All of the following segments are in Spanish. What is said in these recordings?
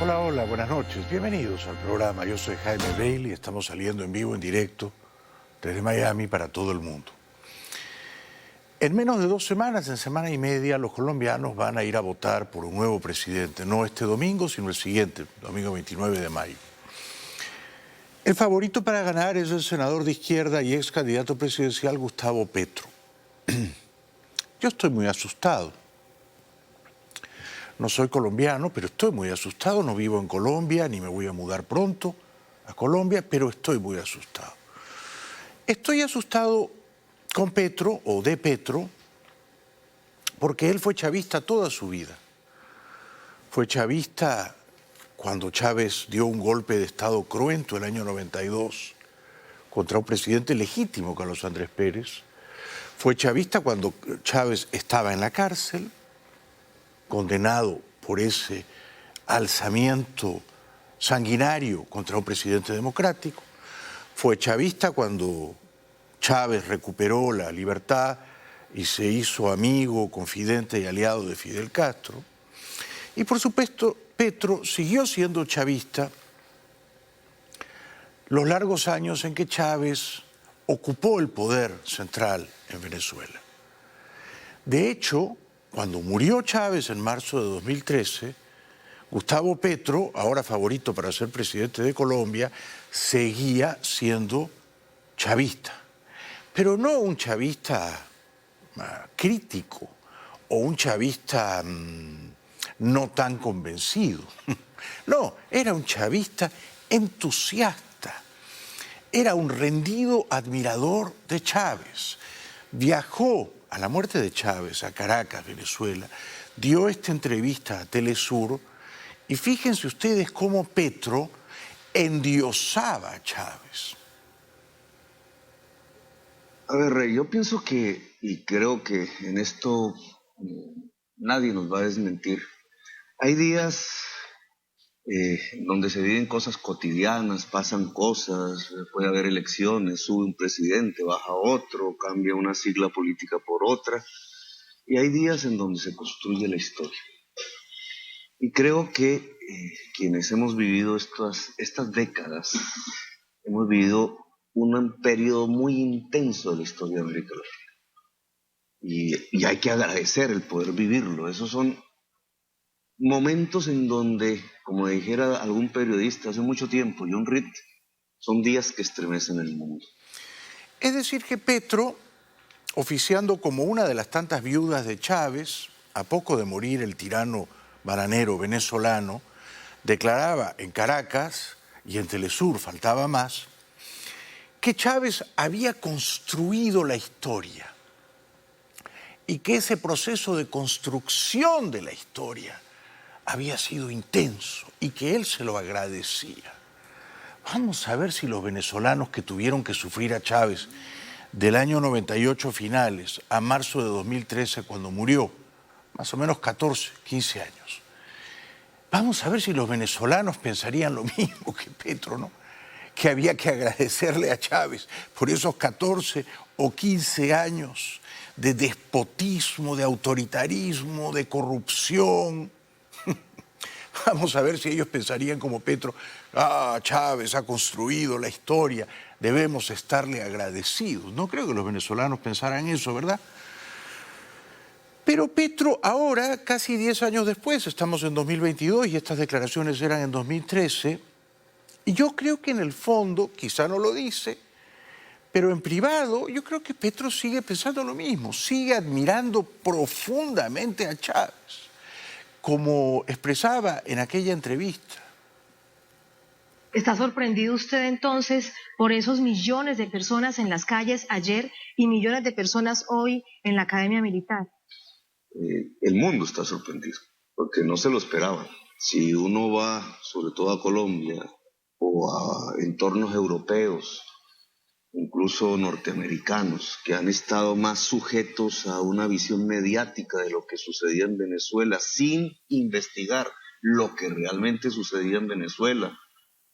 Hola, hola, buenas noches. Bienvenidos al programa. Yo soy Jaime Bailey. Estamos saliendo en vivo, en directo, desde Miami para todo el mundo. En menos de 2 semanas, en semana y media, los colombianos van a ir a votar por un nuevo presidente. No este domingo, sino el siguiente, domingo 29 de mayo. El favorito para ganar es el senador de izquierda y ex candidato presidencial Gustavo Petro. Yo estoy muy asustado. No soy colombiano, pero estoy muy asustado. No vivo en Colombia, ni me voy a mudar pronto a Colombia, pero estoy muy asustado. Estoy asustado con Petro, o de Petro, porque él fue chavista toda su vida. Fue chavista cuando Chávez dio un golpe de Estado cruento el año 92 contra un presidente legítimo, Carlos Andrés Pérez. Fue chavista cuando Chávez estaba en la cárcel, condenado por ese alzamiento sanguinario contra un presidente democrático. Fue chavista cuando Chávez recuperó la libertad y se hizo amigo, confidente y aliado de Fidel Castro. Y por supuesto, Petro siguió siendo chavista los largos años en que Chávez ocupó el poder central en Venezuela. De hecho, cuando murió Chávez en marzo de 2013, Gustavo Petro, ahora favorito para ser presidente de Colombia, seguía siendo chavista. Pero no un chavista crítico o un chavista no tan convencido. No, era un chavista entusiasta. Era un rendido admirador de Chávez. Viajó a la muerte de Chávez a Caracas, Venezuela, dio esta entrevista a Telesur y fíjense ustedes cómo Petro endiosaba a Chávez. A ver, Rey, yo pienso que, y creo que en esto nadie nos va a desmentir, hay días donde se viven cosas cotidianas, pasan cosas, puede haber elecciones, sube un presidente, baja otro, cambia una sigla política por otra, y hay días en donde se construye la historia. Y creo que quienes hemos vivido estas décadas, hemos vivido un periodo muy intenso de la historia de América Latina. Y hay que agradecer el poder vivirlo. Esos son momentos en donde, como dijera algún periodista hace mucho tiempo, John Reed, son días que estremecen el mundo. Es decir, que Petro, oficiando como una de las tantas viudas de Chávez, a poco de morir el tirano bananero venezolano, declaraba en Caracas y en Telesur, faltaba más, que Chávez había construido la historia y que ese proceso de construcción de la historia había sido intenso y que él se lo agradecía. Vamos a ver si los venezolanos que tuvieron que sufrir a Chávez del año 98 finales a marzo de 2013 cuando murió, más o menos 14, 15 años, vamos a ver si los venezolanos pensarían lo mismo que Petro, ¿no? Que había que agradecerle a Chávez por esos 14 o 15 años de despotismo, de autoritarismo, de corrupción. Vamos a ver si ellos pensarían como Petro, Chávez ha construido la historia, debemos estarle agradecidos. No creo que los venezolanos pensaran eso, ¿verdad? Pero Petro ahora, casi 10 años después, estamos en 2022 y estas declaraciones eran en 2013, y yo creo que en el fondo, quizá no lo dice, pero en privado yo creo que Petro sigue pensando lo mismo, sigue admirando profundamente a Chávez, como expresaba en aquella entrevista. ¿Está sorprendido usted entonces por esos millones de personas en las calles ayer y millones de personas hoy en la Academia Militar? El mundo está sorprendido, porque no se lo esperaban. Si uno va, sobre todo a Colombia, o a entornos europeos, incluso norteamericanos, que han estado más sujetos a una visión mediática de lo que sucedía en Venezuela, sin investigar lo que realmente sucedía en Venezuela,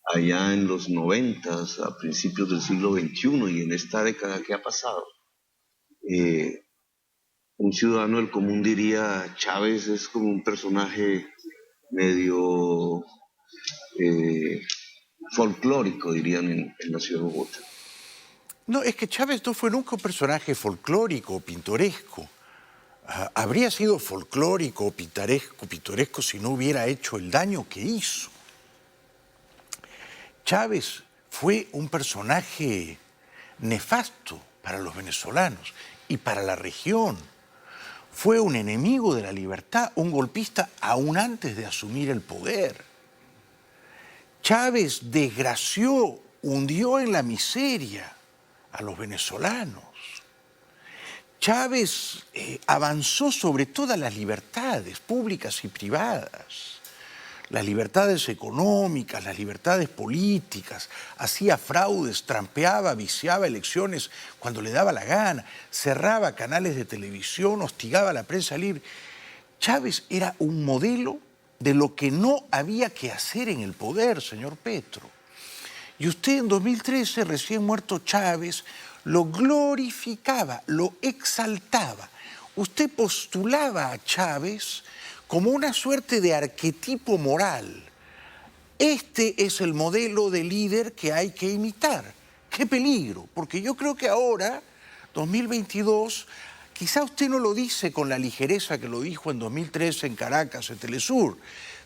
allá en los 90, a principios del siglo XXI y en esta década que ha pasado. Un ciudadano del común diría, Chávez es como un personaje medio folclórico, dirían en la ciudad de Bogotá. No, es que Chávez no fue nunca un personaje folclórico o pintoresco. Habría sido folclórico o pintoresco si no hubiera hecho el daño que hizo. Chávez fue un personaje nefasto para los venezolanos y para la región. Fue un enemigo de la libertad, un golpista aún antes de asumir el poder. Chávez desgració, hundió en la miseria a los venezolanos. Chávez avanzó sobre todas las libertades públicas y privadas, las libertades económicas, las libertades políticas, hacía fraudes, trampeaba, viciaba elecciones cuando le daba la gana, cerraba canales de televisión, hostigaba a la prensa libre. Chávez era un modelo de lo que no había que hacer en el poder, señor Petro. Y usted en 2013, recién muerto Chávez, lo glorificaba, lo exaltaba. Usted postulaba a Chávez como una suerte de arquetipo moral. Este es el modelo de líder que hay que imitar. ¡Qué peligro! Porque yo creo que ahora, 2022, quizá usted no lo dice con la ligereza que lo dijo en 2013 en Caracas, en Telesur,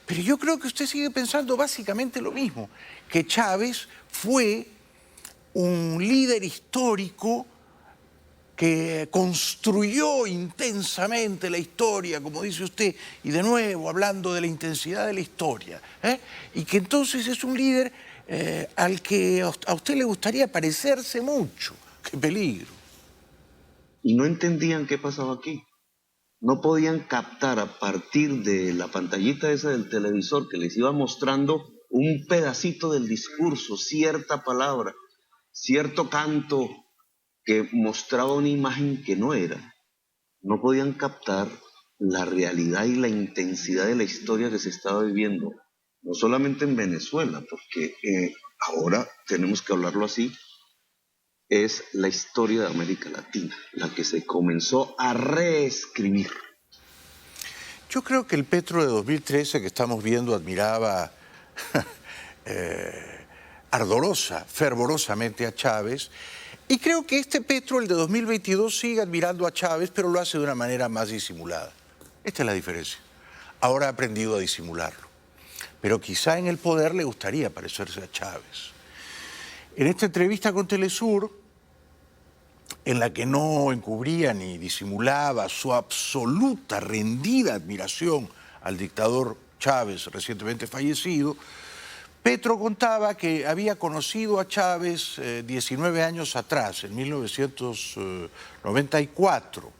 pero yo creo que usted sigue pensando básicamente lo mismo, que Chávez fue un líder histórico que construyó intensamente la historia, como dice usted, y de nuevo hablando de la intensidad de la historia, y que entonces es un líder al que a usted le gustaría parecerse mucho. ¡Qué peligro! Y no entendían qué pasaba aquí. No podían captar a partir de la pantallita esa del televisor que les iba mostrando un pedacito del discurso, cierta palabra, cierto canto que mostraba una imagen que no era. No podían captar la realidad y la intensidad de la historia que se estaba viviendo, no solamente en Venezuela, porque ahora tenemos que hablarlo así, es la historia de América Latina, la que se comenzó a reescribir. Yo creo que el Petro de 2013 que estamos viendo admiraba ardorosa, fervorosamente a Chávez, y creo que este Petro, el de 2022, sigue admirando a Chávez, pero lo hace de una manera más disimulada. Esta es la diferencia. Ahora ha aprendido a disimularlo, pero quizá en el poder le gustaría parecerse a Chávez. En esta entrevista con Telesur, en la que no encubría ni disimulaba su absoluta rendida admiración al dictador Chávez, recientemente fallecido, Petro contaba que había conocido a Chávez 19 años atrás, en 1994,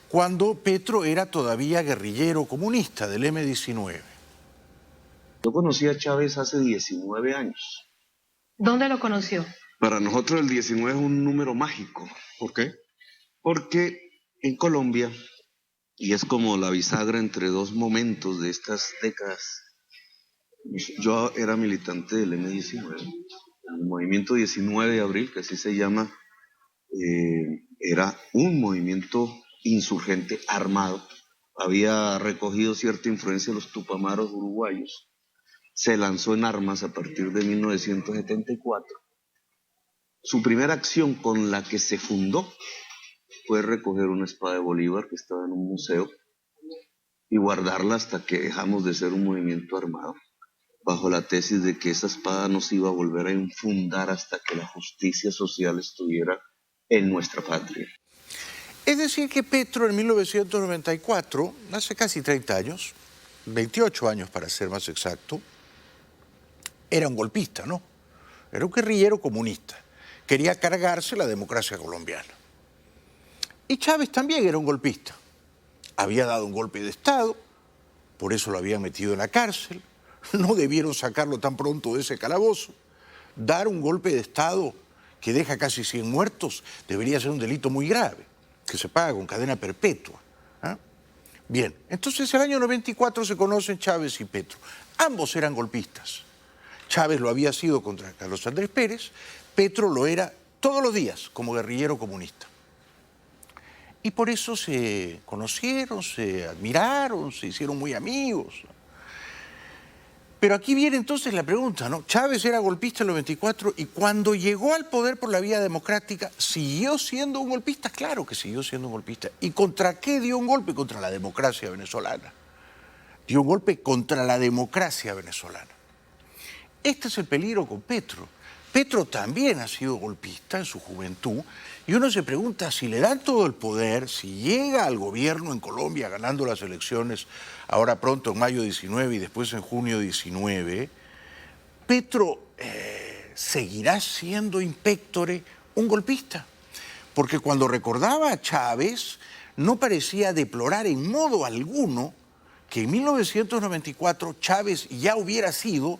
cuando Petro era todavía guerrillero comunista del M-19. Yo conocí a Chávez hace 19 años. ¿Dónde lo conoció? Para nosotros el 19 es un número mágico. ¿Por qué? Porque en Colombia, y es como la bisagra entre dos momentos de estas décadas, yo era militante del M-19, el movimiento 19 de abril, que así se llama, era un movimiento insurgente armado, había recogido cierta influencia de los tupamaros uruguayos, se lanzó en armas a partir de 1974. Su primera acción con la que se fundó fue recoger una espada de Bolívar que estaba en un museo y guardarla hasta que dejamos de ser un movimiento armado, bajo la tesis de que esa espada no se iba a volver a infundar hasta que la justicia social estuviera en nuestra patria. Es decir que Petro en 1994, hace casi 30 años, 28 años para ser más exacto, era un golpista, ¿no? Era un guerrillero comunista. Quería cargarse la democracia colombiana. Y Chávez también era un golpista. Había dado un golpe de Estado, por eso lo habían metido en la cárcel. No debieron sacarlo tan pronto de ese calabozo. Dar un golpe de Estado que deja casi 100 muertos debería ser un delito muy grave, que se paga con cadena perpetua. Bien, entonces el año 94 se conocen Chávez y Petro. Ambos eran golpistas. Chávez lo había sido contra Carlos Andrés Pérez, Petro lo era todos los días como guerrillero comunista. Y por eso se conocieron, se admiraron, se hicieron muy amigos. Pero aquí viene entonces la pregunta, ¿no? Chávez era golpista en los 24 y cuando llegó al poder por la vía democrática, ¿siguió siendo un golpista? Claro que siguió siendo un golpista. ¿Y contra qué dio un golpe? Contra la democracia venezolana. Dio un golpe contra la democracia venezolana. Este es el peligro con Petro. Petro también ha sido golpista en su juventud y uno se pregunta si le dan todo el poder, si llega al gobierno en Colombia ganando las elecciones ahora pronto en mayo 19 y después en junio 19, Petro seguirá siendo in pectore un golpista. Porque cuando recordaba a Chávez no parecía deplorar en modo alguno que en 1994 Chávez ya hubiera sido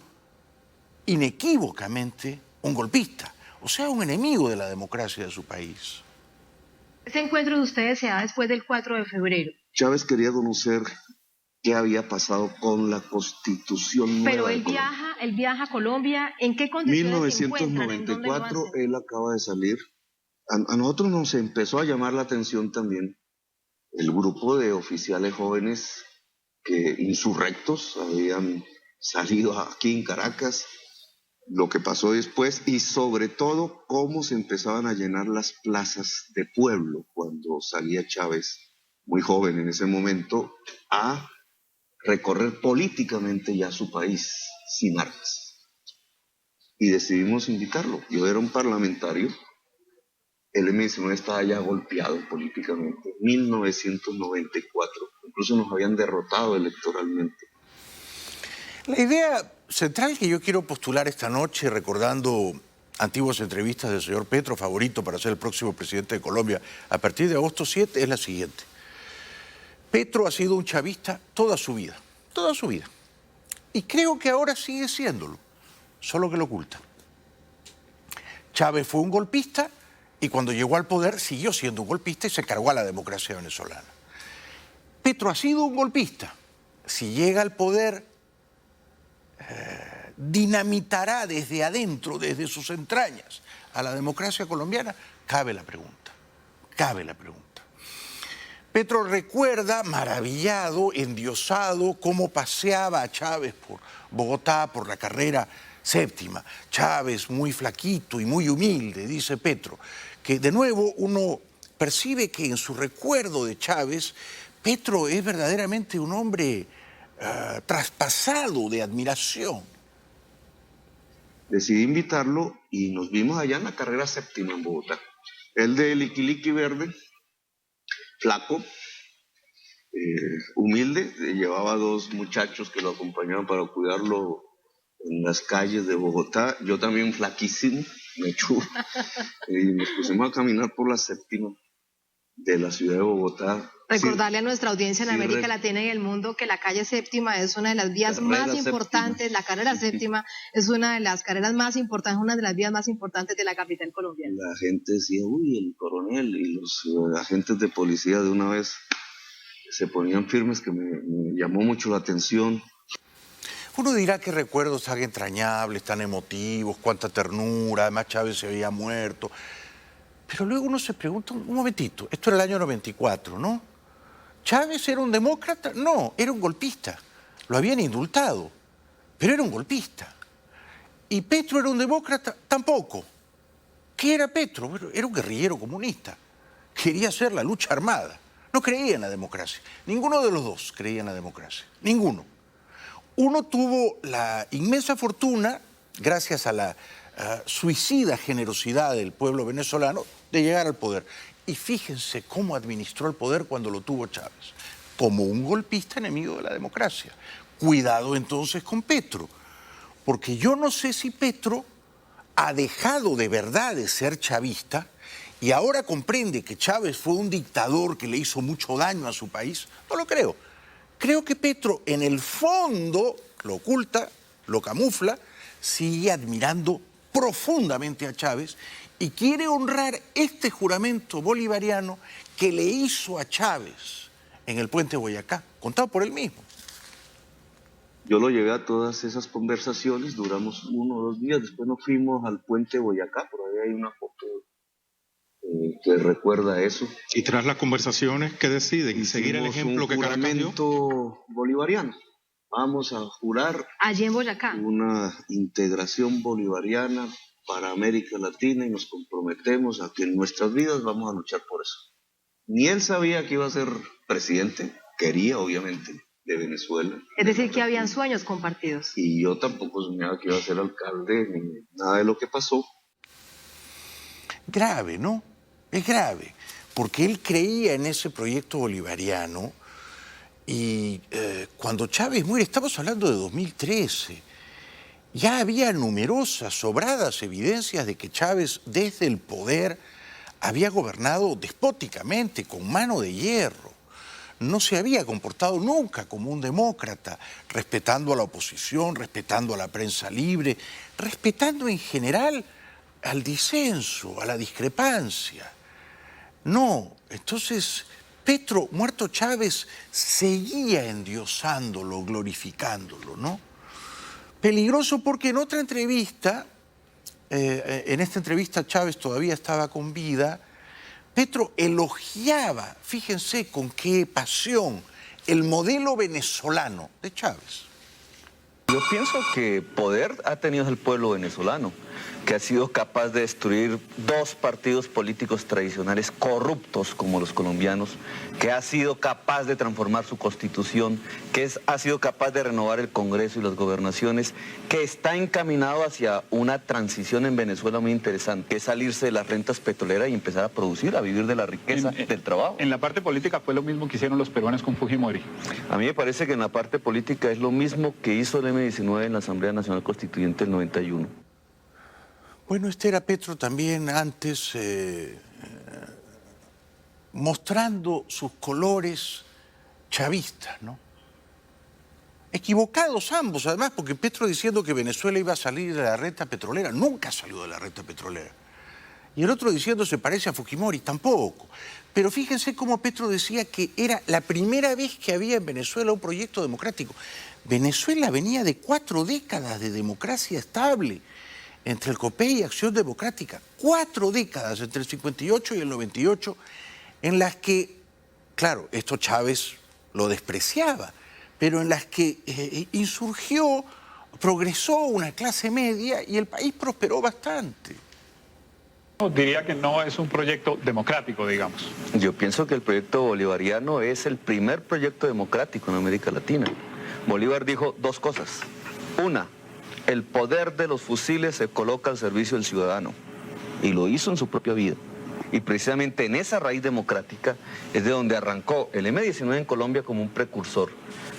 inequívocamente un golpista, o sea, un enemigo de la democracia de su país. Este encuentro de ustedes se da después del 4 de febrero. Chávez quería conocer qué había pasado con la Constitución nueva. Pero él viaja a Colombia, ¿en qué condiciones se encuentran? 1994, él acaba de salir. A nosotros nos empezó a llamar la atención también el grupo de oficiales jóvenes que insurrectos habían salido aquí en Caracas, lo que pasó después y sobre todo cómo se empezaban a llenar las plazas de pueblo cuando salía Chávez, muy joven en ese momento, a recorrer políticamente ya su país sin armas. Y decidimos invitarlo. Yo era un parlamentario, el M-19 estaba ya golpeado políticamente, 1994, incluso nos habían derrotado electoralmente. La idea central que yo quiero postular esta noche, recordando antiguas entrevistas del señor Petro, favorito para ser el próximo presidente de Colombia a partir de agosto 7, es la siguiente. Petro ha sido un chavista toda su vida. Y creo que ahora sigue siéndolo, solo que lo oculta. Chávez fue un golpista y cuando llegó al poder siguió siendo un golpista y se cargó a la democracia venezolana. Petro ha sido un golpista. Si llega al poder, dinamitará desde adentro, desde sus entrañas, a la democracia colombiana. Cabe la pregunta. Petro recuerda, maravillado, endiosado, cómo paseaba a Chávez por Bogotá, por la carrera séptima. Chávez muy flaquito y muy humilde, dice Petro, que de nuevo uno percibe que en su recuerdo de Chávez, Petro es verdaderamente un hombre traspasado de admiración. Decidí invitarlo y nos vimos allá en la carrera séptima en Bogotá. Él de liquiliqui verde, flaco, humilde, llevaba dos muchachos que lo acompañaban para cuidarlo en las calles de Bogotá. Yo también flaquísimo, mechudo, y nos pusimos a caminar por la séptima de la ciudad de Bogotá. Recordarle a nuestra audiencia en América Latina y el mundo que la calle séptima es una de las vías más importantes, la carrera séptima es una de las carreras más importantes, una de las vías más importantes de la capital colombiana. La gente decía, uy, el coronel, y los agentes de policía de una vez se ponían firmes, que me llamó mucho la atención. Uno dirá qué recuerdos tan entrañables, tan emotivos, cuánta ternura, además Chávez se había muerto. Pero luego uno se pregunta, un momentito, esto era el año 94, ¿no? ¿Chávez era un demócrata? No, era un golpista. Lo habían indultado, pero era un golpista. ¿Y Petro era un demócrata? Tampoco. ¿Qué era Petro? Bueno, era un guerrillero comunista. Quería hacer la lucha armada. No creía en la democracia. Ninguno de los dos creía en la democracia. Ninguno. Uno tuvo la inmensa fortuna, gracias a la suicida generosidad del pueblo venezolano, de llegar al poder. Y fíjense cómo administró el poder cuando lo tuvo Chávez, como un golpista enemigo de la democracia. Cuidado entonces con Petro, porque yo no sé si Petro ha dejado de verdad de ser chavista y ahora comprende que Chávez fue un dictador que le hizo mucho daño a su país. No lo creo. Creo que Petro en el fondo lo oculta, lo camufla, sigue admirando profundamente a Chávez y quiere honrar este juramento bolivariano que le hizo a Chávez en el puente Boyacá, contado por él mismo. Yo lo llevé a todas esas conversaciones, duramos 1 o 2 días, después nos fuimos al puente Boyacá, por ahí hay una foto que recuerda eso. Y tras las conversaciones, ¿qué deciden? ¿Seguir el ejemplo que Caracas dio? Un juramento bolivariano. vamos a jurar allí en Boyacá una integración bolivariana para América Latina y nos comprometemos a que en nuestras vidas vamos a luchar por eso. Ni él sabía que iba a ser presidente, quería obviamente, de Venezuela. Es decir, que habían sueños compartidos. Y yo tampoco soñaba que iba a ser alcalde, ni nada de lo que pasó. Grave, ¿no? Es grave, porque él creía en ese proyecto bolivariano y cuando Chávez muere, estamos hablando de 2013, ya había numerosas, sobradas evidencias de que Chávez desde el poder había gobernado despóticamente, con mano de hierro. No se había comportado nunca como un demócrata, respetando a la oposición, respetando a la prensa libre, respetando en general al disenso, a la discrepancia. No, entonces Petro, muerto Chávez, seguía endiosándolo, glorificándolo, ¿no? Peligroso porque en otra entrevista, en esta entrevista Chávez todavía estaba con vida, Petro elogiaba, fíjense con qué pasión, el modelo venezolano de Chávez. Yo pienso que poder ha tenido el pueblo venezolano, que ha sido capaz de destruir dos partidos políticos tradicionales corruptos como los colombianos, que ha sido capaz de transformar su constitución, que ha sido capaz de renovar el Congreso y las gobernaciones, que está encaminado hacia una transición en Venezuela muy interesante, que es salirse de las rentas petroleras y empezar a producir, a vivir de la riqueza del trabajo. En la parte política fue lo mismo que hicieron los peruanos con Fujimori. A mí me parece que en la parte política es lo mismo que hizo el M-19 en la Asamblea Nacional Constituyente del 91. Bueno, este era Petro también antes mostrando sus colores chavistas, ¿no? Equivocados ambos, además, porque Petro diciendo que Venezuela iba a salir de la renta petrolera, nunca salió de la renta petrolera. Y el otro diciendo se parece a Fujimori, tampoco. Pero fíjense cómo Petro decía que era la primera vez que había en Venezuela un proyecto democrático. Venezuela venía de 4 décadas de democracia estable, entre el COPEI y Acción Democrática, 4 décadas, entre el 58 y el 98, en las que, claro, esto Chávez lo despreciaba, pero en las que insurgió, progresó una clase media y el país prosperó bastante. Diría que no es un proyecto democrático, digamos. Yo pienso que el proyecto bolivariano es el primer proyecto democrático en América Latina. Bolívar dijo 2 cosas. Una, el poder de los fusiles se coloca al servicio del ciudadano, y lo hizo en su propia vida. Y precisamente en esa raíz democrática es de donde arrancó el M-19 en Colombia como un precursor,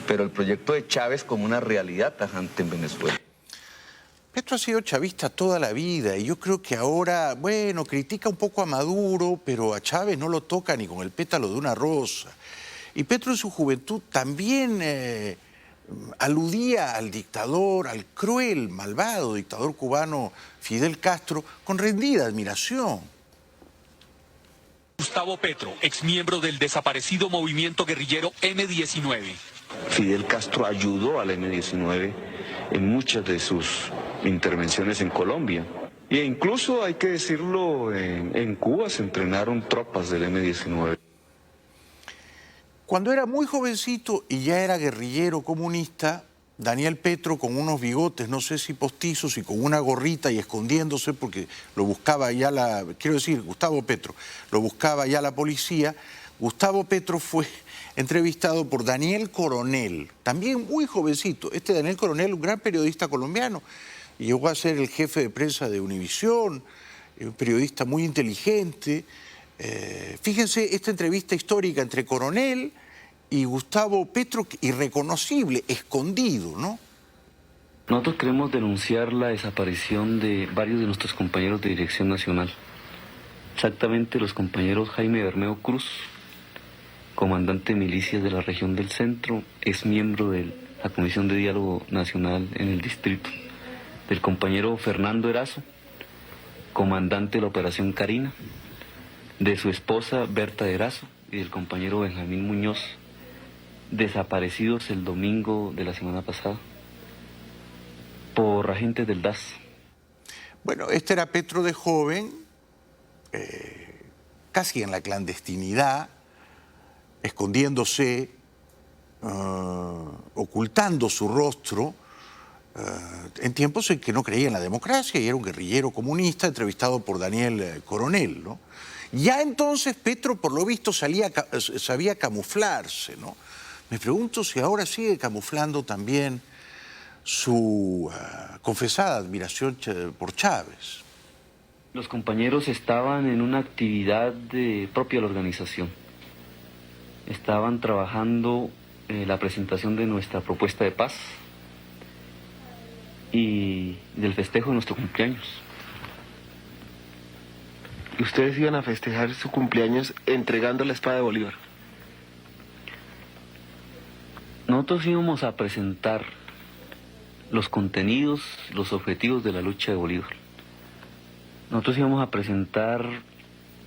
pero el proyecto de Chávez como una realidad tajante en Venezuela. Petro ha sido chavista toda la vida y yo creo que ahora, bueno, critica un poco a Maduro, pero a Chávez no lo toca ni con el pétalo de una rosa. Y Petro en su juventud también aludía al dictador, al cruel, malvado dictador cubano Fidel Castro, con rendida admiración. Gustavo Petro, exmiembro del desaparecido movimiento guerrillero M-19. Fidel Castro ayudó al M-19 en muchas de sus intervenciones en Colombia. E incluso, hay que decirlo, en Cuba se entrenaron tropas del M-19. Cuando era muy jovencito y ya era guerrillero comunista, Daniel Petro, con unos bigotes, no sé si postizos, y con una gorrita y escondiéndose porque lo buscaba ya Gustavo Petro, lo buscaba ya la policía. Gustavo Petro fue entrevistado por Daniel Coronel, también muy jovencito. Este Daniel Coronel, un gran periodista colombiano, llegó a ser el jefe de prensa de Univisión, un periodista muy inteligente. Fíjense esta entrevista histórica entre Coronel y Gustavo Petro, irreconocible, escondido, ¿no? Nosotros queremos denunciar la desaparición de varios de nuestros compañeros de Dirección Nacional. Exactamente los compañeros Jaime Bermeo Cruz, comandante de milicias de la región del centro, es miembro de la Comisión de Diálogo Nacional en el distrito. Del compañero Fernando Erazo, comandante de la Operación Carina, de su esposa Berta Erazo y del compañero Benjamín Muñoz, desaparecidos el domingo de la semana pasada por agentes del DAS. Bueno, este era Petro de joven, casi en la clandestinidad, escondiéndose, ocultando su rostro en tiempos en que no creía en la democracia y era un guerrillero comunista entrevistado por Daniel Coronel, ¿no? Ya entonces Petro, por lo visto, sabía camuflarse, ¿no? Me pregunto si ahora sigue camuflando también su confesada admiración por Chávez. Los compañeros estaban en una actividad propia de la organización. Estaban trabajando la presentación de nuestra propuesta de paz y del festejo de nuestro cumpleaños. ¿Ustedes iban a festejar su cumpleaños entregando la espada de Bolívar? Nosotros íbamos a presentar los contenidos, los objetivos de la lucha de Bolívar. Nosotros íbamos a presentar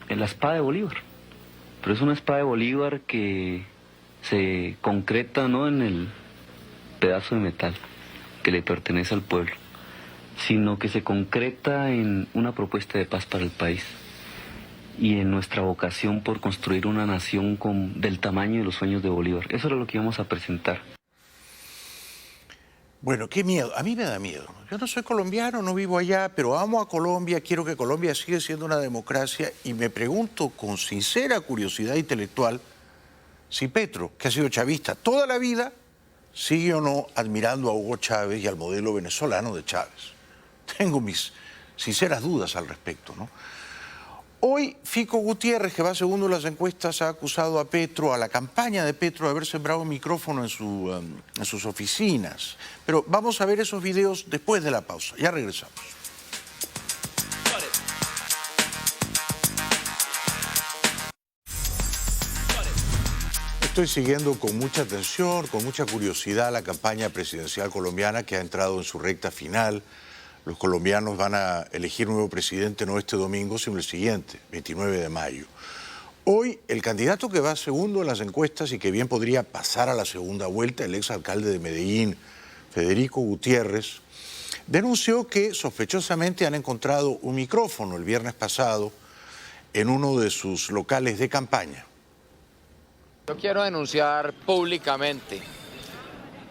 la espada de Bolívar, pero es una espada de Bolívar que se concreta no en el pedazo de metal que le pertenece al pueblo, sino que se concreta en una propuesta de paz para el país y en nuestra vocación por construir una nación del tamaño de los sueños de Bolívar. Eso era lo que íbamos a presentar. Bueno, qué miedo. A mí me da miedo. Yo no soy colombiano, no vivo allá, pero amo a Colombia, quiero que Colombia siga siendo una democracia y me pregunto con sincera curiosidad intelectual si Petro, que ha sido chavista toda la vida, sigue o no admirando a Hugo Chávez y al modelo venezolano de Chávez. Tengo mis sinceras dudas al respecto, ¿no? Hoy Fico Gutiérrez, que va segundo en las encuestas, ha acusado a Petro, a la campaña de Petro, de haber sembrado un micrófono en sus oficinas. Pero vamos a ver esos videos después de la pausa. Ya regresamos. Estoy siguiendo con mucha atención, con mucha curiosidad la campaña presidencial colombiana que ha entrado en su recta final. Los colombianos van a elegir nuevo presidente no este domingo, sino el siguiente, 29 de mayo. Hoy, el candidato que va segundo en las encuestas y que bien podría pasar a la segunda vuelta, el exalcalde de Medellín, Federico Gutiérrez, denunció que sospechosamente han encontrado un micrófono el viernes pasado en uno de sus locales de campaña. Yo quiero denunciar públicamente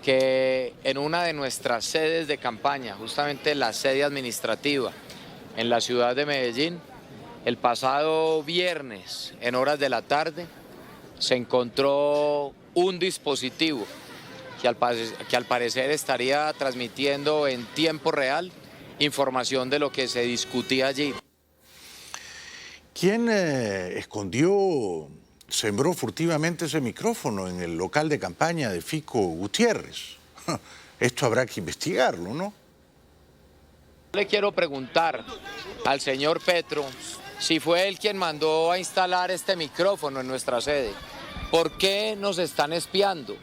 que en una de nuestras sedes de campaña, justamente la sede administrativa en la ciudad de Medellín, el pasado viernes, en horas de la tarde, se encontró un dispositivo que al parecer estaría transmitiendo en tiempo real información de lo que se discutía allí. ¿Quién sembró furtivamente ese micrófono en el local de campaña de Fico Gutiérrez? Esto habrá que investigarlo, ¿no? Le quiero preguntar al señor Petro si fue él quien mandó a instalar este micrófono en nuestra sede. ¿Por qué nos están espiando?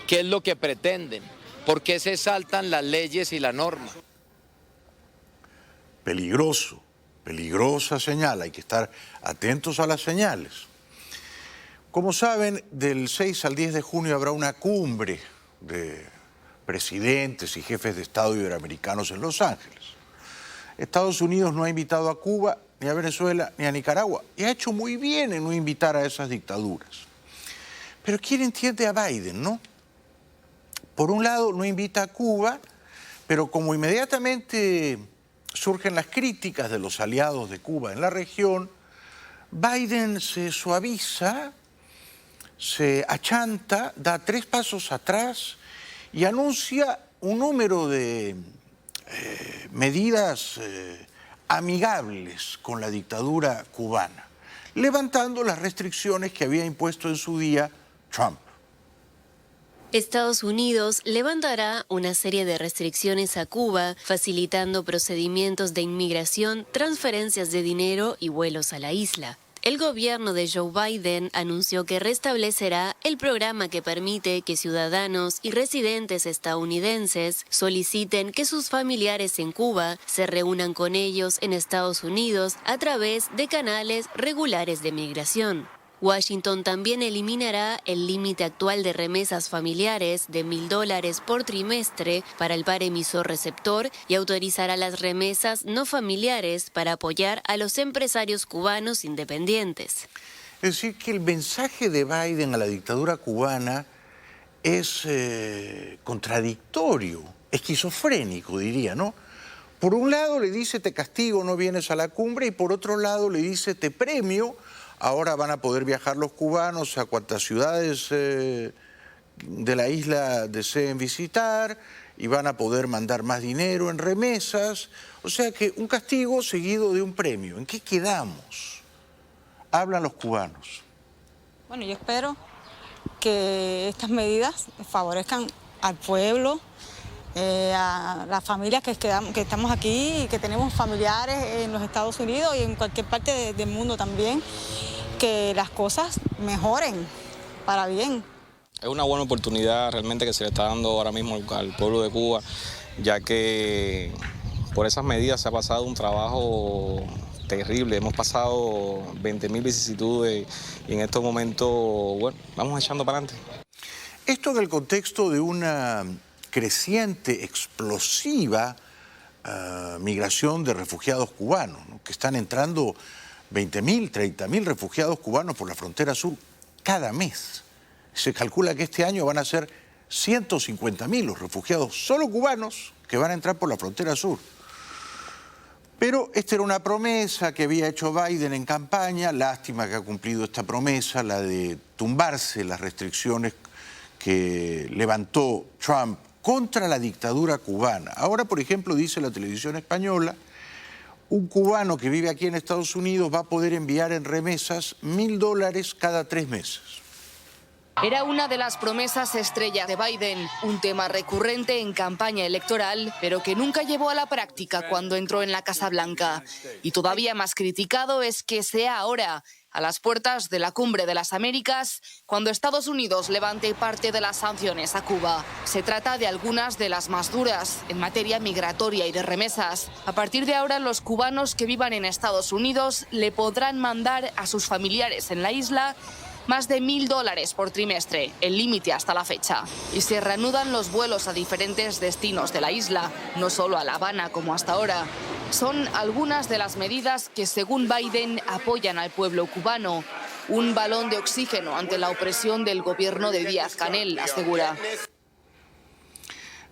¿Qué es lo que pretenden? ¿Por qué se saltan las leyes y la norma? Peligroso, peligrosa señal. Hay que estar atentos a las señales. Como saben, del 6 al 10 de junio habrá una cumbre de presidentes y jefes de Estado iberoamericanos en Los Ángeles. Estados Unidos no ha invitado a Cuba, ni a Venezuela, ni a Nicaragua, y ha hecho muy bien en no invitar a esas dictaduras. Pero ¿quién entiende a Biden, no? Por un lado, no invita a Cuba, pero como inmediatamente surgen las críticas de los aliados de Cuba en la región, Biden se suaviza, se achanta, da 3 pasos atrás y anuncia un número de medidas amigables con la dictadura cubana, levantando las restricciones que había impuesto en su día Trump. Estados Unidos levantará una serie de restricciones a Cuba, facilitando procedimientos de inmigración, transferencias de dinero y vuelos a la isla. El gobierno de Joe Biden anunció que restablecerá el programa que permite que ciudadanos y residentes estadounidenses soliciten que sus familiares en Cuba se reúnan con ellos en Estados Unidos a través de canales regulares de migración. Washington también eliminará el límite actual de remesas familiares de $1.000 por trimestre para el par emisor-receptor y autorizará las remesas no familiares para apoyar a los empresarios cubanos independientes. Es decir, que el mensaje de Biden a la dictadura cubana es contradictorio, esquizofrénico, diría, ¿no? Por un lado le dice te castigo, no vienes a la cumbre, y por otro lado le dice te premio, ahora van a poder viajar los cubanos a cuantas ciudades de la isla deseen visitar y van a poder mandar más dinero en remesas. O sea que un castigo seguido de un premio. ¿En qué quedamos? Hablan los cubanos. Bueno, yo espero que estas medidas favorezcan al pueblo, a las familias que estamos aquí y que tenemos familiares en los Estados Unidos y en cualquier parte del mundo también, que las cosas mejoren para bien. Es una buena oportunidad realmente que se le está dando ahora mismo al pueblo de Cuba, ya que por esas medidas se ha pasado un trabajo terrible. Hemos pasado 20.000 vicisitudes y en estos momentos, bueno, vamos echando para adelante. Esto en el contexto de una creciente, explosiva migración de refugiados cubanos, ¿no? Que están entrando 20.000, 30.000 refugiados cubanos por la frontera sur cada mes. Se calcula que este año van a ser 150.000 los refugiados solo cubanos que van a entrar por la frontera sur. Pero esta era una promesa que había hecho Biden en campaña. Lástima que ha cumplido esta promesa, la de tumbarse las restricciones que levantó Trump contra la dictadura cubana. Ahora, por ejemplo, dice la televisión española, un cubano que vive aquí en Estados Unidos va a poder enviar en remesas $1.000 cada 3 meses. Era una de las promesas estrella de Biden, un tema recurrente en campaña electoral, pero que nunca llevó a la práctica cuando entró en la Casa Blanca. Y todavía más criticado es que sea ahora, a las puertas de la Cumbre de las Américas, cuando Estados Unidos levante parte de las sanciones a Cuba. Se trata de algunas de las más duras en materia migratoria y de remesas. A partir de ahora, los cubanos que vivan en Estados Unidos le podrán mandar a sus familiares en la isla más de $1.000 por trimestre, el límite hasta la fecha. Y se reanudan los vuelos a diferentes destinos de la isla, no solo a La Habana como hasta ahora. Son algunas de las medidas que, según Biden, apoyan al pueblo cubano. Un balón de oxígeno ante la opresión del gobierno de Díaz-Canel, asegura.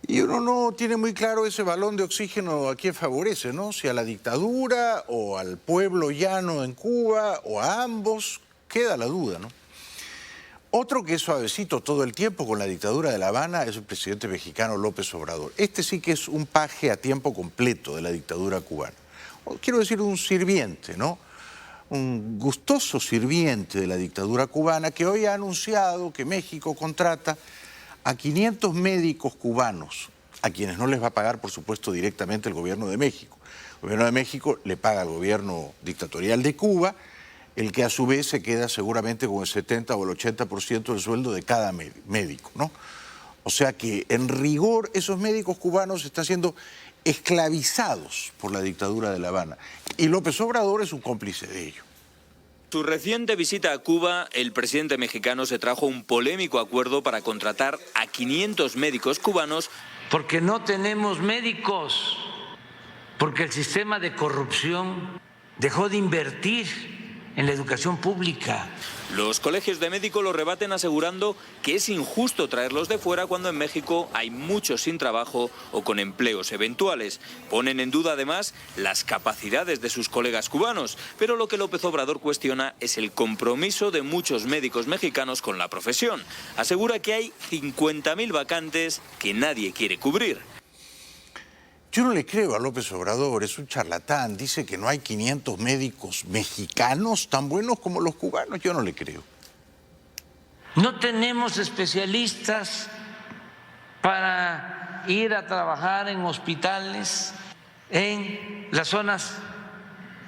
Y uno no tiene muy claro ese balón de oxígeno a quién favorece, ¿no? Si a la dictadura o al pueblo llano en Cuba o a ambos, queda la duda, ¿no? Otro que es suavecito todo el tiempo con la dictadura de La Habana es el presidente mexicano López Obrador. Este sí que es un paje a tiempo completo de la dictadura cubana. Quiero decir, un sirviente, ¿no? Un gustoso sirviente de la dictadura cubana que hoy ha anunciado que México contrata a 500 médicos cubanos, a quienes no les va a pagar, por supuesto, directamente el gobierno de México. El gobierno de México le paga al gobierno dictatorial de Cuba, el que a su vez se queda seguramente con el 70 o el 80% del sueldo de cada médico, ¿no? O sea que, en rigor, esos médicos cubanos están siendo esclavizados por la dictadura de La Habana. Y López Obrador es un cómplice de ello. Su reciente visita a Cuba, el presidente mexicano se trajo un polémico acuerdo para contratar a 500 médicos cubanos. Porque no tenemos médicos, porque el sistema de corrupción dejó de invertir en la educación pública. Los colegios de médicos lo rebaten asegurando que es injusto traerlos de fuera cuando en México hay muchos sin trabajo o con empleos eventuales. Ponen en duda además las capacidades de sus colegas cubanos, pero lo que López Obrador cuestiona es el compromiso de muchos médicos mexicanos con la profesión. Asegura que hay 50.000 vacantes que nadie quiere cubrir. Yo no le creo a López Obrador, es un charlatán. Dice que no hay 500 médicos mexicanos tan buenos como los cubanos. Yo no le creo. No tenemos especialistas para ir a trabajar en hospitales en las zonas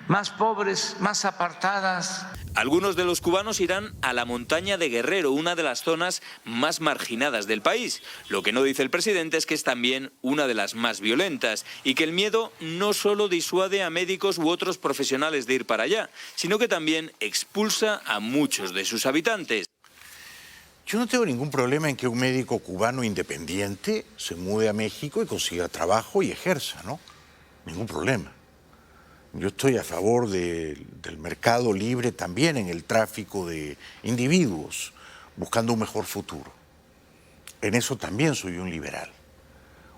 más pobres, más apartadas. Algunos de los cubanos irán a la montaña de Guerrero, una de las zonas más marginadas del país. Lo que no dice el presidente es que es también una de las más violentas y que el miedo no solo disuade a médicos u otros profesionales de ir para allá, sino que también expulsa a muchos de sus habitantes. Yo no tengo ningún problema en que un médico cubano independiente se mude a México y consiga trabajo y ejerza, ¿no? Ningún problema. Yo estoy a favor del mercado libre también en el tráfico de individuos, buscando un mejor futuro. en eso también soy un liberal.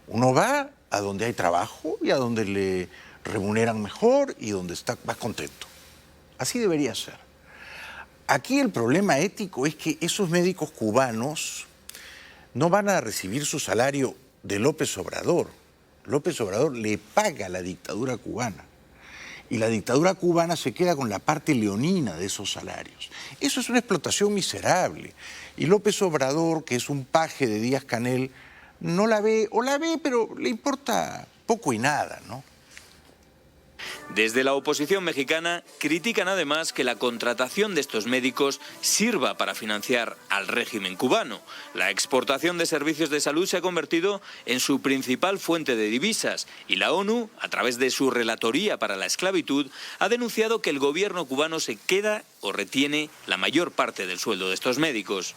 Uno va a donde hay trabajo y a donde le remuneran mejor y donde está más contento. Así debería ser. Aquí el problema ético es que esos médicos cubanos no van a recibir su salario de López Obrador. López Obrador le paga a la dictadura cubana. Y la dictadura cubana se queda con la parte leonina de esos salarios. Eso es una explotación miserable. Y López Obrador, que es un paje de Díaz-Canel, no la ve, o la ve, pero le importa poco y nada, ¿no? Desde la oposición mexicana critican además que la contratación de estos médicos sirva para financiar al régimen cubano. La exportación de servicios de salud se ha convertido en su principal fuente de divisas y la ONU, a través de su Relatoría para la Esclavitud, ha denunciado que el gobierno cubano se queda o retiene la mayor parte del sueldo de estos médicos.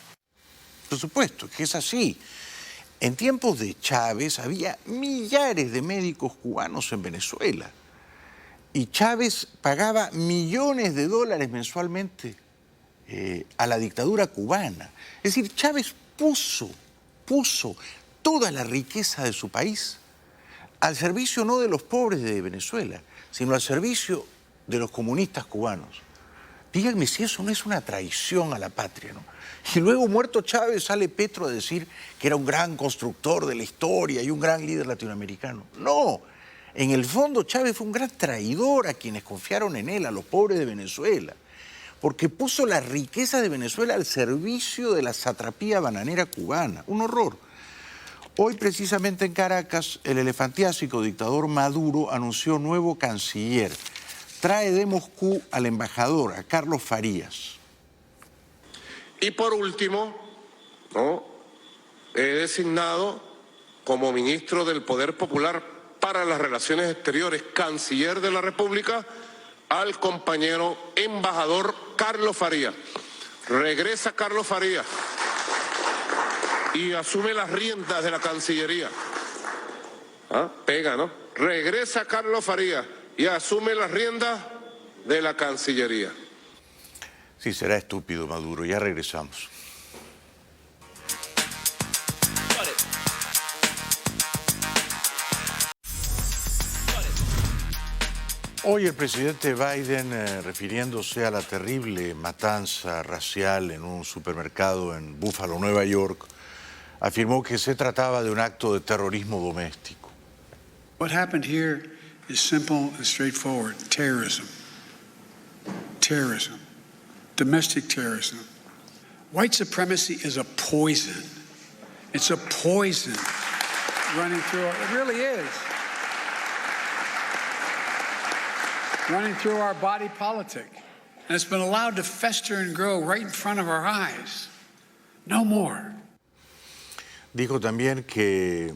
Por supuesto que es así. En tiempos de Chávez había millares de médicos cubanos en Venezuela. Y Chávez pagaba millones de dólares mensualmente a la dictadura cubana. Es decir, Chávez puso toda la riqueza de su país al servicio no de los pobres de Venezuela, sino al servicio de los comunistas cubanos. Díganme si eso no es una traición a la patria, ¿no? Y luego, muerto Chávez, sale Petro a decir que era un gran constructor de la historia y un gran líder latinoamericano. No. En el fondo, Chávez fue un gran traidor a quienes confiaron en él, a los pobres de Venezuela, porque puso la riqueza de Venezuela al servicio de la satrapía bananera cubana. Un horror. Hoy, precisamente en Caracas, el elefantiásico dictador Maduro anunció nuevo canciller. Trae de Moscú al embajador, a Carlos Farías. Y por último, he designado como ministro del Poder Popular para las Relaciones Exteriores, canciller de la República, al compañero embajador Carlos Farías. Regresa Carlos Farías y asume las riendas de la Cancillería. Pega, ¿no? Regresa Carlos Farías y asume las riendas de la Cancillería. Sí, será estúpido Maduro, ya regresamos. Hoy el presidente Biden, refiriéndose a la terrible matanza racial en un supermercado en Buffalo, Nueva York, afirmó que se trataba de un acto de terrorismo doméstico. What happened here is simple and straightforward. Terrorism. Terrorism. Domestic terrorism. White supremacy is a poison. It's a poison running through it really is. Running through our body politic. And it's been allowed to fester and grow right in front of our eyes. No more. Dijo también que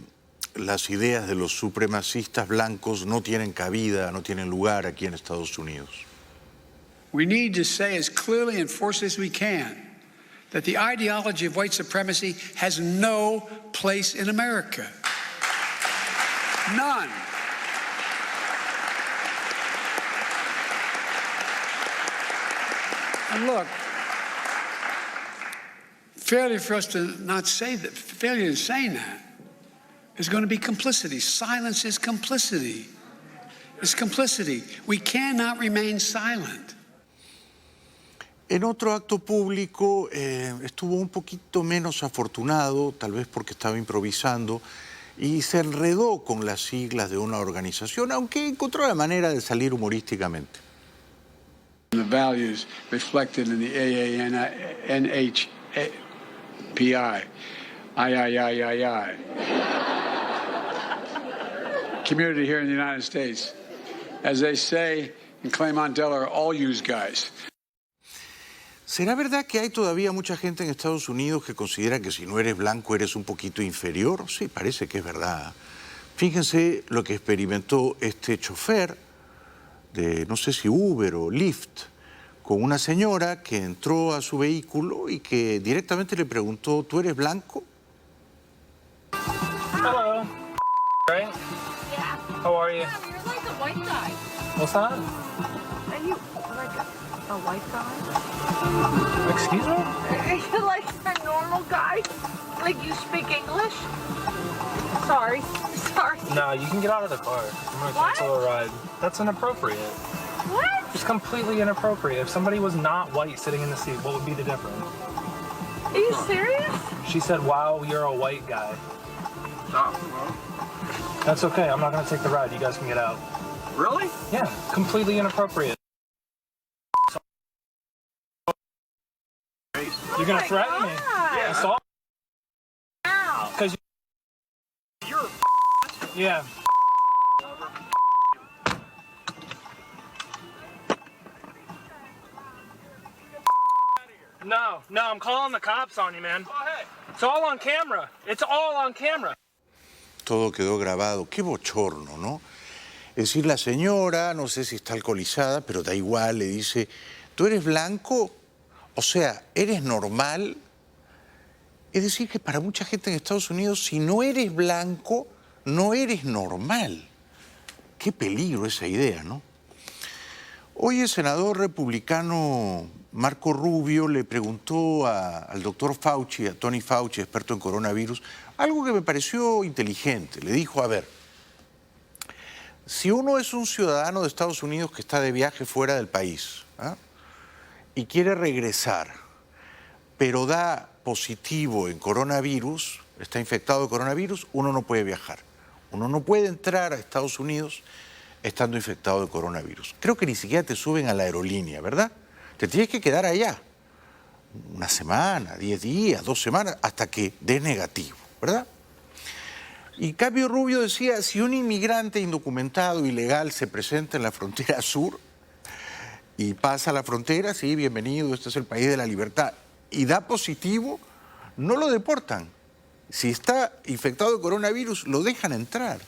las ideas de los supremacistas blancos no tienen cabida, no tienen lugar aquí en Estados Unidos. We need to say as clearly and forcefully as we can that the ideology of white supremacy has no place in America. None. And look, failure for us to not say that, failure in saying that is going to be complicity. Silence is complicity. It's complicity. We cannot remain silent. En otro acto público estuvo un poquito menos afortunado, tal vez porque estaba improvisando, y se enredó con las siglas de una organización, aunque encontró la manera de salir humorísticamente. The values reflected in the NHPI, I. Community here in the United States. As they say in Claymont, Delaware, all yous guys. ¿Será verdad que hay todavía mucha gente en Estados Unidos que considera que si no eres blanco eres un poquito inferior? Sí, parece que es verdad. Fíjense lo que experimentó este chofer de, no sé si Uber o Lyft, con una señora que entró a su vehículo y que directamente le preguntó, ¿tú eres blanco? Hello. Right? Yeah. How are you? You're like a white guy. What's that? Are you like A white guy? Excuse me? Like a normal guy? Like you speak English? Sorry. No, you can get out of the car. I'm gonna cancel a ride. That's inappropriate. What? It's completely inappropriate. If somebody was not white sitting in the seat, what would be the difference? Are you serious? She said, wow, you're a white guy. That's okay. I'm not gonna take the ride. You guys can get out. Really? Yeah, completely inappropriate. You're gonna threaten me? Yeah. Assault? Because you're yeah. No, I'm calling the cops on you, man. It's all on camera. It's all on camera. Todo quedó grabado. Qué bochorno, ¿no? Es decir, la señora, no sé si está alcoholizada, pero da igual, le dice, ¿tú eres blanco? O sea, ¿eres normal? Es decir, que para mucha gente en Estados Unidos, si no eres blanco, no eres normal. Qué peligro esa idea, ¿no? Hoy el senador republicano Marco Rubio le preguntó al doctor Fauci, a Tony Fauci, experto en coronavirus, algo que me pareció inteligente. Le dijo, a ver, si uno es un ciudadano de Estados Unidos que está de viaje fuera del país, ¿ah?, y quiere regresar, pero da positivo en coronavirus, está infectado de coronavirus, uno no puede viajar. Uno no puede entrar a Estados Unidos estando infectado de coronavirus. Creo que ni siquiera te suben a la aerolínea, ¿verdad? Te tienes que quedar allá una semana, 10 días, 2 semanas, hasta que des negativo, ¿verdad? Y cambio Rubio decía, si un inmigrante indocumentado, ilegal, se presenta en la frontera sur y pasa la frontera, sí, bienvenido, este es el país de la libertad, y da positivo, no lo deportan. Si está infectado de coronavirus, lo dejan entrar.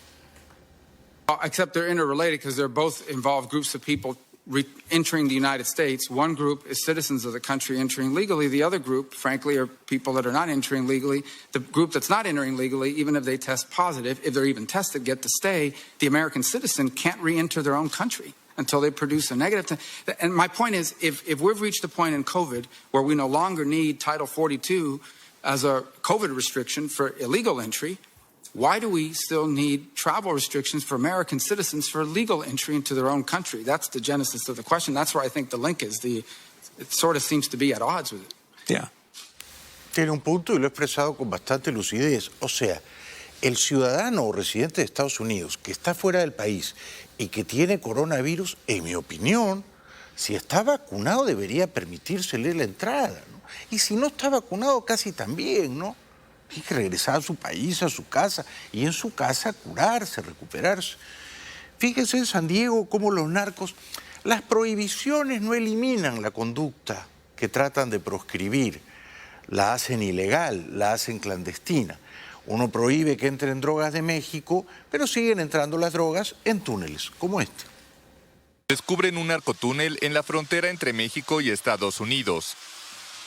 Except they're interrelated because they're both involved groups of people entering the United States. One group is citizens of the country entering legally. The other group, frankly, are people that are not entering legally. The group that's not entering legally, even if they test positive, if they're even tested, get to stay. The American citizen can't re-enter their own country until they produce a negative. And my point is, if we've reached a point in COVID where we no longer need Title 42 as a COVID restriction for illegal entry, why do we still need travel restrictions for American citizens for legal entry into their own country? That's the genesis of the question. That's where I think the link is. It sort of seems to be at odds with it. Yeah. Tiene un punto y lo he expresado con bastante lucidez. O sea, el ciudadano o residente de Estados Unidos que está fuera del país y que tiene coronavirus, en mi opinión, si está vacunado debería permitírsele la entrada, ¿no? Y si no está vacunado, casi también, ¿no? Hay que regresar a su país, a su casa, y en su casa curarse, recuperarse. Fíjense en San Diego cómo los narcos, las prohibiciones no eliminan la conducta que tratan de proscribir. La hacen ilegal, la hacen clandestina. Uno prohíbe que entren drogas de México, pero siguen entrando las drogas en túneles como este. Descubren un narcotúnel en la frontera entre México y Estados Unidos.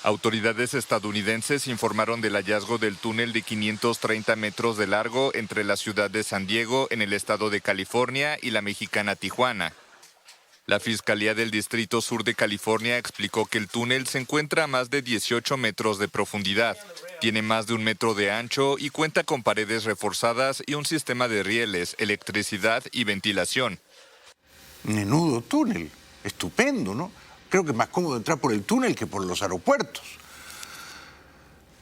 Autoridades estadounidenses informaron del hallazgo del túnel de 530 metros de largo entre la ciudad de San Diego, en el estado de California, y la mexicana Tijuana. La Fiscalía del Distrito Sur de California explicó que el túnel se encuentra a más de 18 metros de profundidad, tiene más de 1 metro de ancho y cuenta con paredes reforzadas y un sistema de rieles, electricidad y ventilación. Menudo túnel, estupendo, ¿no? Creo que es más cómodo entrar por el túnel que por los aeropuertos.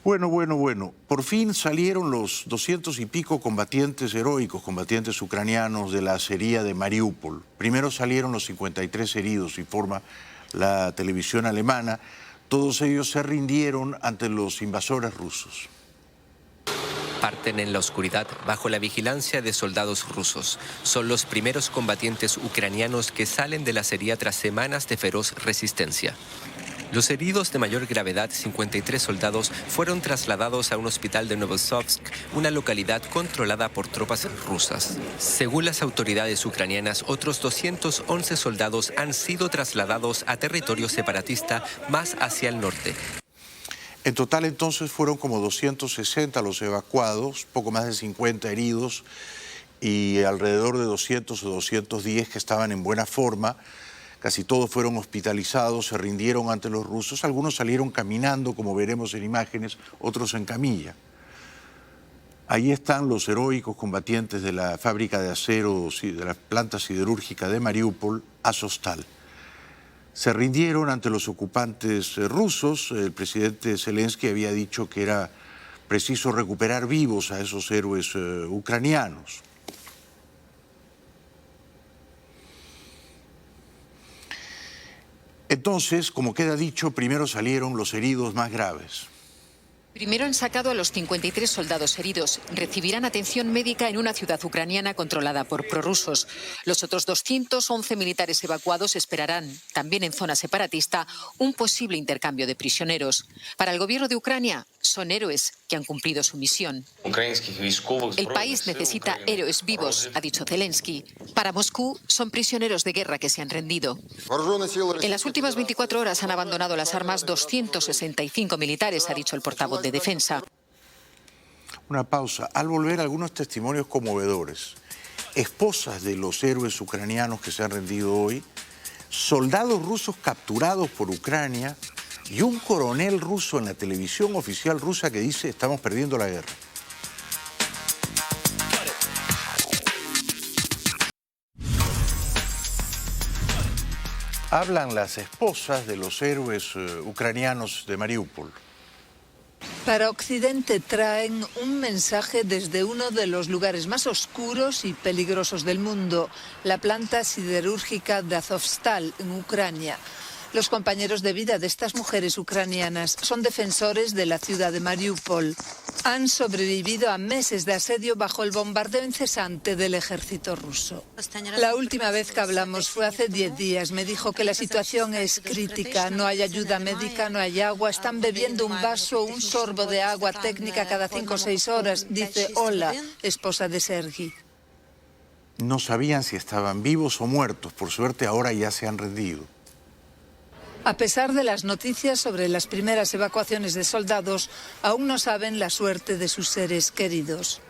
Bueno. Por fin salieron los 200 y pico combatientes heroicos, combatientes ucranianos de la acería de Mariupol. Primero salieron los 53 heridos, informa la televisión alemana. Todos ellos se rindieron ante los invasores rusos. Parten en la oscuridad bajo la vigilancia de soldados rusos. Son los primeros combatientes ucranianos que salen de la acería tras semanas de feroz resistencia. Los heridos de mayor gravedad, 53 soldados, fueron trasladados a un hospital de Novosibirsk, una localidad controlada por tropas rusas. Según las autoridades ucranianas, otros 211 soldados han sido trasladados a territorio separatista más hacia el norte. En total, entonces, fueron como 260 los evacuados, poco más de 50 heridos y alrededor de 200 o 210 que estaban en buena forma, Casi todos fueron hospitalizados, se rindieron ante los rusos. Algunos salieron caminando, como veremos en imágenes, otros en camilla. Ahí están los heroicos combatientes de la fábrica de acero, de la planta siderúrgica de Mariupol, Azovstal. Se rindieron ante los ocupantes rusos. El presidente Zelensky había dicho que era preciso recuperar vivos a esos héroes ucranianos. Entonces, como queda dicho, primero salieron los heridos más graves. Primero han sacado a los 53 soldados heridos. Recibirán atención médica en una ciudad ucraniana controlada por prorrusos. Los otros 211 militares evacuados esperarán, también en zona separatista, un posible intercambio de prisioneros. Para el gobierno de Ucrania, son héroes que han cumplido su misión. El país necesita héroes vivos, ha dicho Zelensky. Para Moscú, son prisioneros de guerra que se han rendido. En las últimas 24 horas han abandonado las armas 265 militares, ha dicho el portavoz de Defensa. Una pausa. Al volver, algunos testimonios conmovedores. Esposas de los héroes ucranianos que se han rendido hoy, soldados rusos capturados por Ucrania y un coronel ruso en la televisión oficial rusa que dice: estamos perdiendo la guerra. Hablan las esposas de los héroes ucranianos de Mariupol. Para Occidente traen un mensaje desde uno de los lugares más oscuros y peligrosos del mundo, la planta siderúrgica de Azovstal, en Ucrania. Los compañeros de vida de estas mujeres ucranianas son defensores de la ciudad de Mariupol. Han sobrevivido a meses de asedio bajo el bombardeo incesante del ejército ruso. La última vez que hablamos fue hace 10 días. Me dijo que la situación es crítica. No hay ayuda médica, no hay agua. Están bebiendo un vaso, un sorbo de agua técnica cada 5 o 6 horas, dice Ola, esposa de Sergi. No sabían si estaban vivos o muertos. Por suerte ahora ya se han rendido. A pesar de las noticias sobre las primeras evacuaciones de soldados, aún no saben la suerte de sus seres queridos.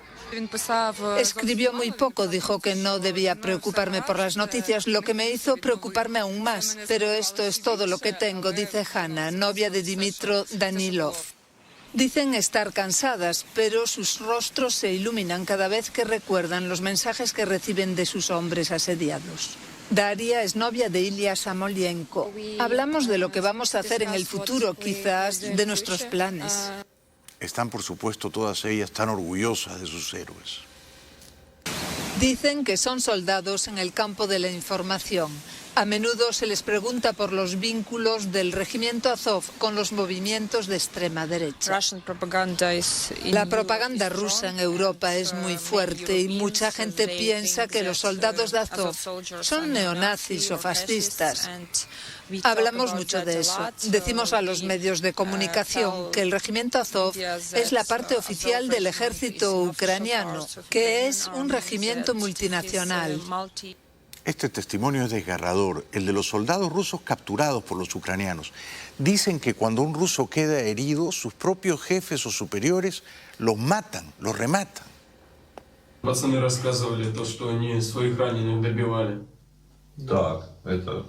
Escribió muy poco, dijo que no debía preocuparme por las noticias, lo que me hizo preocuparme aún más. Pero esto es todo lo que tengo, dice Hanna, novia de Dmitro Danilov. Dicen estar cansadas, pero sus rostros se iluminan cada vez que recuerdan los mensajes que reciben de sus hombres asediados. Daria es novia de Ilya Samolienko. Hablamos de lo que vamos a hacer en el futuro, quizás de nuestros planes. Están, por supuesto, todas ellas tan orgullosas de sus héroes. Dicen que son soldados en el campo de la información. A menudo se les pregunta por los vínculos del regimiento Azov con los movimientos de extrema derecha. La propaganda rusa en Europa es muy fuerte y mucha gente piensa que los soldados de Azov son neonazis o fascistas. Hablamos mucho de eso. Decimos a los medios de comunicación que el regimiento Azov es la parte oficial del ejército ucraniano, que es un regimiento multinacional. Este testimonio es desgarrador, el de los soldados rusos capturados por los ucranianos. Dicen que cuando un ruso queda herido, sus propios jefes o superiores los matan, los rematan. Пацаны рассказывали то, что они своих раненых добивали. Так, это...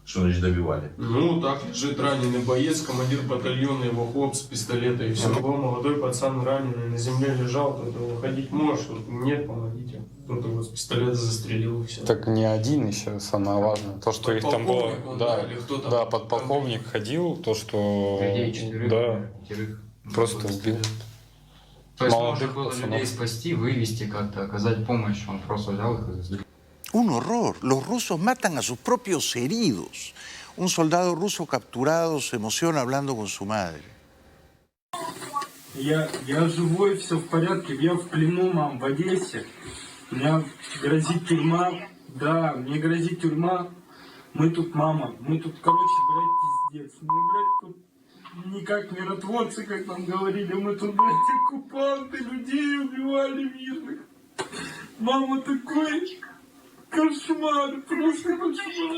Что значит добивали? Ну, так лежит раненый боец, командир батальона, его хлоп с пистолета, и все. Был молодой пацан раненый, на земле лежал, кто-то выходить может, нет, помогите. Кто-то его с пистолета застрелил, и все. Так не один еще, самое важное. То, что их там было, да, подполковник ходил, то, что... Да, просто сбил. То есть можно было людей спасти, вывести как-то, оказать помощь, он просто взял их и застрелил. Un horror. Los rusos matan a sus propios heridos. Un soldado ruso capturado se emociona hablando con su madre. Я живой, все в порядке, я в плену, мам, в Одессе. Мне грозит тюрьма, да, мне грозит тюрьма. Мы тут, мама, мы тут, короче, блядь, пиздец. Мы, блядь, тут не как миротворцы, как нам говорили, мы тут, блядь, оккупанты, людей убивали мирных. Мама, такой... Кошмар, просто кошмар.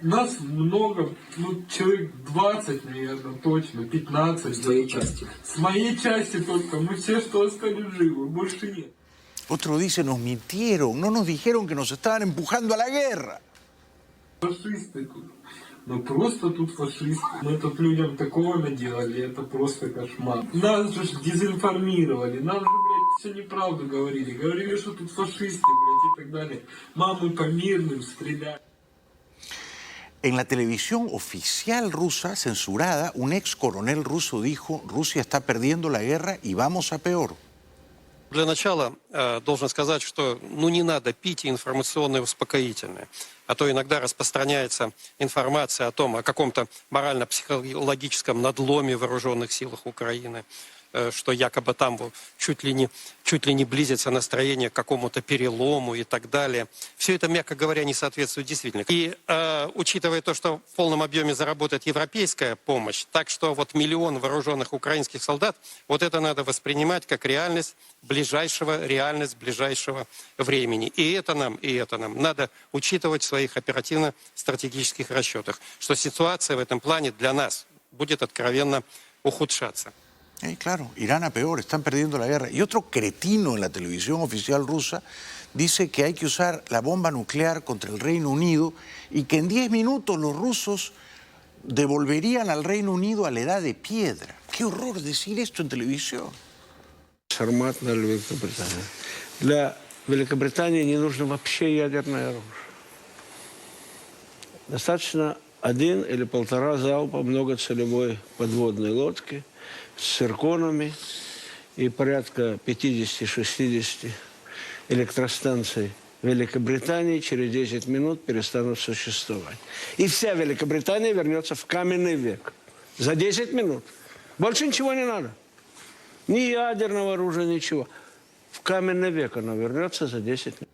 Нас много, ну, человек 20, наверное, точно, 15. С моей части. С моей части только, мы все, что остались живы, больше нет. Otro dice, nos mintieron, no nos dijeron que nos estaban empujando a la guerra. Фашисты тут. Ну просто тут фашисты. Мы тут людям такого наделали, это просто кошмар. Нас же дезинформировали, нам же, блядь, все неправду говорили. Говорили, что тут фашисты, блядь, и так далее. Мамы по мирным стреляли. En la televisión oficial rusa, censurada, un ex coronel ruso dijo: Rusia está perdiendo la guerra y vamos a peor. Для начала должен сказать, что не надо пить информационные успокоительные. А то иногда распространяется информация о каком-то морально-психологическом надломе в вооруженных силах Украины, что якобы там чуть ли не близится настроение к какому-то перелому и так далее. Все это, мягко говоря, не соответствует действительности. И учитывая то, что в полном объеме заработает европейская помощь, так что вот 1 миллион вооруженных украинских солдат, вот это надо воспринимать как реальность ближайшего времени. И это нам надо учитывать в своих оперативно-стратегических расчетах, что ситуация в этом плане для нас будет откровенно ухудшаться. Claro, irán a peor, están perdiendo la guerra. Y otro cretino en la televisión oficial rusa dice que hay que usar la bomba nuclear contra el Reino Unido y que en 10 minutos los rusos devolverían al Reino Unido a la edad de piedra. Qué horror decir esto en televisión. Шармат на Великобританию. Для Великобритании не нужно вообще ядерное оружие. Достаточно 1 или 1,5 залпа многоцелевой подводной лодки с цирконами и порядка 50-60 электростанций Великобритании через 10 минут перестанут существовать. И вся Великобритания вернется в каменный век. За 10 минут. Больше ничего не надо. Ни ядерного оружия, ничего. В каменный век она вернется за 10 минут.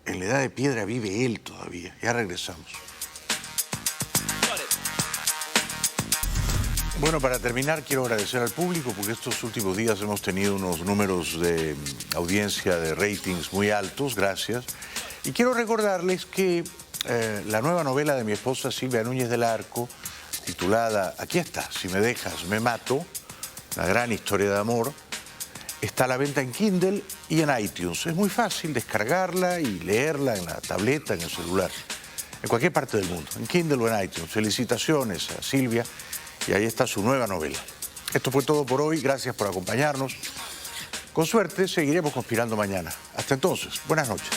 En la edad de piedra vive él todavía. Ya regresamos. Bueno, para terminar quiero agradecer al público porque estos últimos días hemos tenido unos números de audiencia, de ratings muy altos, gracias. Y quiero recordarles que la nueva novela de mi esposa Silvia Núñez del Arco, titulada Aquí está, si me dejas, me mato, una gran historia de amor, está a la venta en Kindle y en iTunes. Es muy fácil descargarla y leerla en la tableta, en el celular, en cualquier parte del mundo, en Kindle o en iTunes. Felicitaciones a Silvia. Y ahí está su nueva novela. Esto fue todo por hoy. Gracias por acompañarnos. Con suerte, seguiremos conspirando mañana. Hasta entonces, buenas noches.